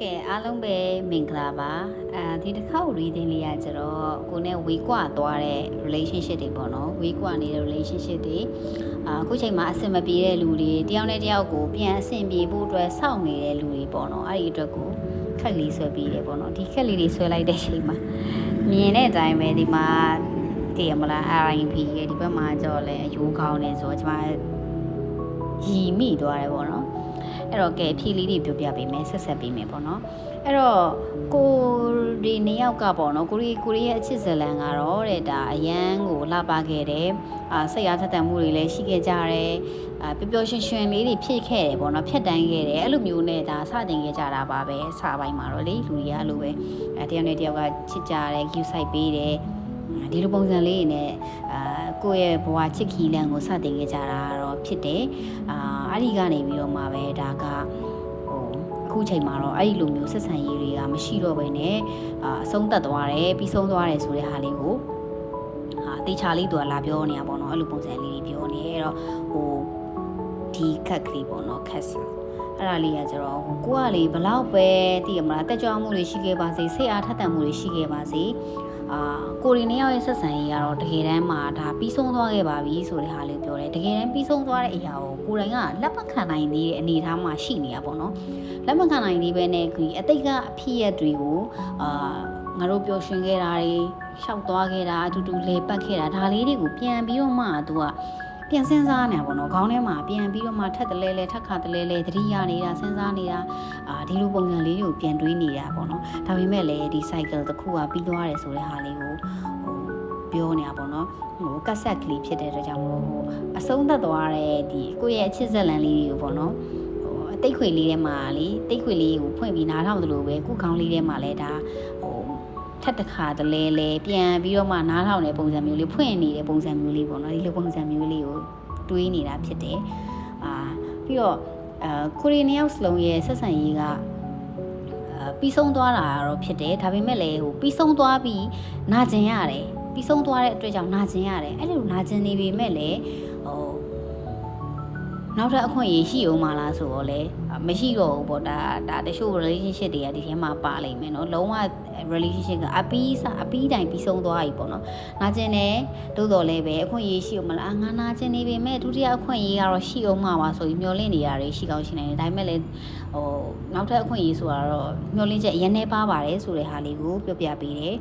ကဲအားလုံးပဲမင်္ဂလာပါဒီတစ်ခေါက် reading လေးရကြတော့ကိုနဲ့ဝေးကွာသွားတဲ့ relationship တွေပေါ့နော်ဝေးကွာနေတဲ့ relationship တွေအခုချိန်မှာအဆင်မပြေတဲ့လူတွေတယောက်နဲ့တယောက်ကိုပြန်အဆင်ပြေဖို့အတွက်စောင့်နေတဲ့လူတွေပေါ့နော်အဲ့ဒီအတွက်ကိုခက်လေးဆွဲပြီးတယ်ပေါ့နော်ဒီခက်လေးတွေဆွဲလိုက်တဲ့ချိန်မှာမြင်တဲ့အတိုင်းပဲဒီမှာတည်ရမလား RIP ရဲ့ဒီဘက်မှာကြော်လဲအယိုးကောင်းနေဆိုတော့ကျွန်မရီမိသွားတယ်ပေါ့နော်အဲ့တော့ကဲဖြီလေးတွေပြောပြပေးမယ်ဆက်ပေးမယ်ပေါ့နော်အဲ့တော့ကိုဒီနှစ်ယောက်ကပေါ့နော်ကိုရီရဲ့အချစ်ဇလန်ကတော့တဲ့ဒါအရန်ကိုလှပခဲ့တယ်စိတ်အားထက်သန်မှုတွေလည်းရှိခဲ့ကြတယ်ပျော်ရွှင်ရွှင်လေးတွေဖြစ်ခဲ့တယ်ပေါ့နော်ဖြတ်တန်းခဲ့တယ်အဲ့လိုမျိုးနဲ့ဒါစတင်ခဲ့ကြတာပါပဲစာပိုင်းမှာတော့လေလူတွေကအဲ့လိုပဲတယောက်နဲ့တယောက်ကချစ်ကြတယ် cue site ပေးတယ်ဒီလိုပုံစံလေးနဲ့ကိုယ့်ရဲ့ဘဝချစ်ခီလန်ကိုစတင်ခဲ့ကြတာတော့ဖြစ်တယ်အဲ့ဒီကနေပြီးတော့မှပဲဒါကအခုချိန်မှာတော့အဲ့ဒီလိုမျိုးဆက်ဆံရေးတွေကမရှိတော့ဘဲနဲ့အဆုံးသတ်သွားတယ်ပြီးဆုံးသွားတယ်ဆိုတဲ့ဟာလေးကိုတေချာလေးသူကလာပြောနေတာပေါ့နော်အဲ့လိုပုံစံလေးတွေပြောနေအဲ့တော့ဒီခက်ကလေးပေါ့နော်ခက်ဆာအဲ့ဒါလေးကကျတော့ကိုကလေဘလောက်ပဲသိရမလားတက်ကြွမှုတွေရှိခဲ့ပါစေစိတ်အားထက်သန်မှုတွေရှိခဲ့ပါစေကိုရီနှစ်ယောက်ရဲ့ဆက်ဆံရေးကတော့တကယ်တမ်းမှာဒါပြီးဆုံးသွားခဲ့ပါပြီဆိုတဲ့ဟာလေးပြောတယ်တကယ်တမ်းပြီးဆုံးသွားတဲ့အရာကိုကိုယ်တိုင်ကလက်မခံနိုင်သေးတဲ့အနေအထားမှာရှိနေတာပေါ့နော်လက်မခံနိုင်သေးပဲနဲ့ဒီအတိတ်ကအဖြစ်ရတွေကိုငါတို့ပျော်ရွှင်ခဲ့တာတွေရှောက်သွားခဲ့တာအတူတူလေပတ်ခဲ့တာဒါလေးတွေကိုပြန်ပြီးတော့မှသူကပြန်စဉ်းစားနေတာပေါ့နော်ခေါင်းထဲမှာပြန်ပြီးတော့မှထပ်တလဲလဲထပ်ခါတလဲလဲသတိရနေတာစဉ်းစားနေတာဒီလိုပုံစံလေးတွေကိုပြန်တွေးနေတာပေါ့နော်ဒါပေမဲ့လည်းဒီ cycle တစ်ခုကပြီးသွားတယ်ဆိုတဲ့ဟာလေးကိုပြောနေတာပေါ့နော်ကတ်ဆက်ကလေးဖြစ်တဲ့အတွက်ကြောင့်မလို့အဆုံးသတ်သွားတဲ့ဒီကိုယ့်ရဲ့အချစ်ဇလန်လေးတွေကိုပေါ့နော်တိတ်ခွေလေးထဲမှာလေတိတ်ခွေလေးကိုဖွင့်ပြီးနားထောင်သလိုပဲကိုခေါင်းလေးထဲမှာလည်းဒါထပ်တစ်ခါတလဲလဲပြန်ပြီးတော့မှနားထောင်တဲ့ပုံစံမျိုးလေးဖွင့်နေတဲ့ပုံစံမျိုးလေးပေါ့နော်ဒီလိုပုံစံမျိုးလေးကိုတွေးနေတာဖြစ်တယ်ပြီးတော့ကိုရီနှစ်ယောက်စလုံးရဲ့ဆက်ဆံရေးကပြီးဆုံးသွားတာတော့ဖြစ်တယ်ဒါပေမဲ့လည်းပြီးဆုံးသွားပြီးနာကျင်ရတယ်ပြီးဆုံးသွားတဲ့အတွက်ကြောင့်နာကျင်ရတယ်အဲ့လိုနာကျင်နေပေမဲ့လည်းနောက်ထပ်အခွင့်အရေးရှိအောင်မလားဆိုတော့လေမရှိတော့ဘူးပေါ့ဒါတချို့ relationship တွေကဒီထဲမှာပါလိမ့်မယ်နော်လုံးဝ relationship ကအပီးတိုင်းပြီးဆုံးသွားပြီပေါ့နော်နာကျင်တယ်တိုးတော်လည်းပဲအခွင့်အရေးရှိအောင်မလားငါနာကျင်နေပေမဲ့ဒုတိယအခွင့်အရေးကတော့ရှိအောင်မှာပါဆိုပြီးမျှော်လင့်နေရတယ်ရှိကောင်းရှိနိုင်တယ်ဒါပေမဲ့လည်းနောက်ထပ်အခွင့်အရေးဆိုတာတော့မျှော်လင့်ချက်အရင်နဲ့ပါပါတယ်ဆိုတဲ့ဟာလေးကိုပြောပြပေးတယ်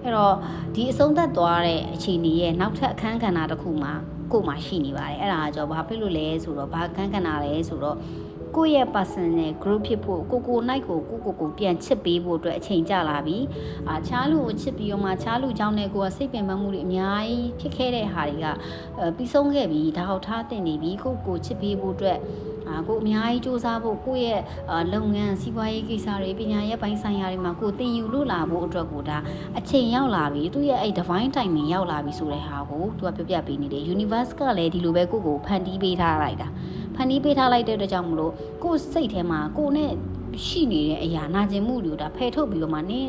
အဲ့တော့ဒီအဆုံးသတ်သွားတဲ့အခြေအနေရဲ့နောက်ထပ်အခန်းကဏ္ဍတစ်ခုမှာကိုမှရှိနေပါတယ်အဲ့ဒါကြောင့်ဘာဖြစ်လို့လဲဆိုတော့ဘာအခန်းကဏ္ဍလဲဆိုတော့ကိုယ့်ရဲ့ personal group ဖြစ်ဖို့ကိုနိုင်ကိုပြန်ချစ်ပေးဖို့အတွက်အချိန်ကြာလာပြီချားလူကိုချစ်ပြီးတော့မှချားလူကြောင့်လည်းကိုယ်ကစိတ်ပင်ပန်းမှုတွေအများကြီးဖြစ်ခဲ့တဲ့ဟာတွေကပြီးဆုံးခဲ့ပြီဒါဟောက်ထားတင်နေပြီကိုချစ်ပေးဖို့အတွက်ကိုအများကြီးစူးစမ်းဖို့ကိုယ့်ရဲ့လုပ်ငန်းစီးပွားရေးကိစ္စတွေပညာရေးပိုင်းဆိုင်ရာတွေမှာကိုသင်ယူလို့လာဖို့အတွက်ကိုဒါအချိန်ရောက်လာပြီသူရဲ့အဲ့ divine timing ရောက်လာပြီဆိုတဲ့ဟာကိုသူကပြောပြပေးနေတယ် universe ကလည်းဒီလိုပဲကိုဖန်တီးပေးထားလိုက်တာဖန်တီးပေးထားလိုက်တဲ့အတွက်ကြောင့်မလို့ကိုစိတ်ထဲမှာကိုနဲ့ရှိနေတဲ့အရာနာကျင်မှုတွေကိုဒါဖယ်ထုတ်ပြီးတော့မှနင်း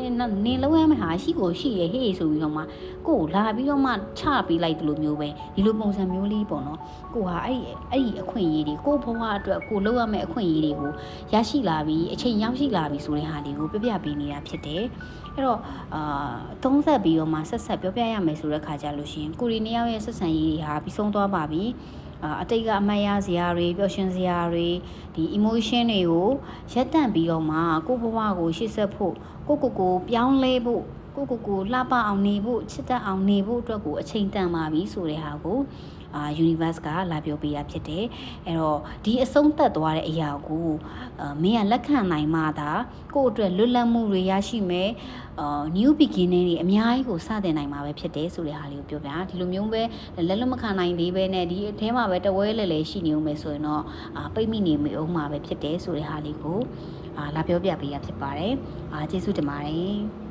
လုံးရမယ့်ဟာရှိကိုရှိရဟေးဆိုပြီးတော့မှကိုလာပြီးတော့မှချပေးလိုက်တယ်လို့မျိုးပဲဒီလိုပုံစံမျိုးလေးပေါ့နော်ကိုဟာအဲ့ဒီအခွင့်အရေးတွေကိုဘဝအတွက်ကိုလုပ်ရမယ့်အခွင့်အရေးတွေကိုရရှိလာပြီးအချိန်ရောက်ရှိလာပြီးဆိုတဲ့ဟာတွေကိုပြပြပေးနေတာဖြစ်တယ်အဲ့တော့သုံးသက်ပြီးတော့မှဆက်ပြောပြရမယ်ဆိုတဲ့ခါကြလို့ရှိရင်ကိုရီနှစ်ယောက်ရဲ့ဆက်ဆံရေးတွေဟာပြီးဆုံးသွားပါပြီအတိတ်ကအမှတ်ရစရာတွေပျော်ရွှင်စရာတွေဒီ emotion တွေကိုရပ်တန့်ပြီးတော့မှကိုဘဝကိုရှေ့ဆက်ဖို့ကိုပြောင်းလဲဖို့ကိုလှပအောင်နေဖို့ချစ်တတ်အောင်နေဖို့အတွက်ကိုအချိန်တန်ပါပြီဆိုတဲ့ဟာကိုuniverse ကလာပြောပေးတာဖြစ်တယ်အဲ့တော့ဒီအဆုံးသတ်သွားတဲ့အရာကိုမင်းကလက်ခံနိုင်မှသာကိုယ့်အတွက်လွတ်လပ်မှုတွေရရှိမယ်new beginning တွေအများကြီးကိုစတင်နိုင်မှာပဲဖြစ်တယ်ဆိုတဲ့ဟာလေးကိုပြောပြဒီလိုမျိုးပဲလက်မခံနိုင်သေးပဲနဲ့ဒီအထဲမှာပဲတဝဲလဲရှိနေဦးမယ်ဆိုရင်တော့ပိတ်မိနေမိအောင်မှာပဲဖြစ်တယ်ဆိုတဲ့ဟာလေးကိုလာပြောပြပေးရဖြစ်ပါတယ်ကျေးဇူးတင်ပါတယ်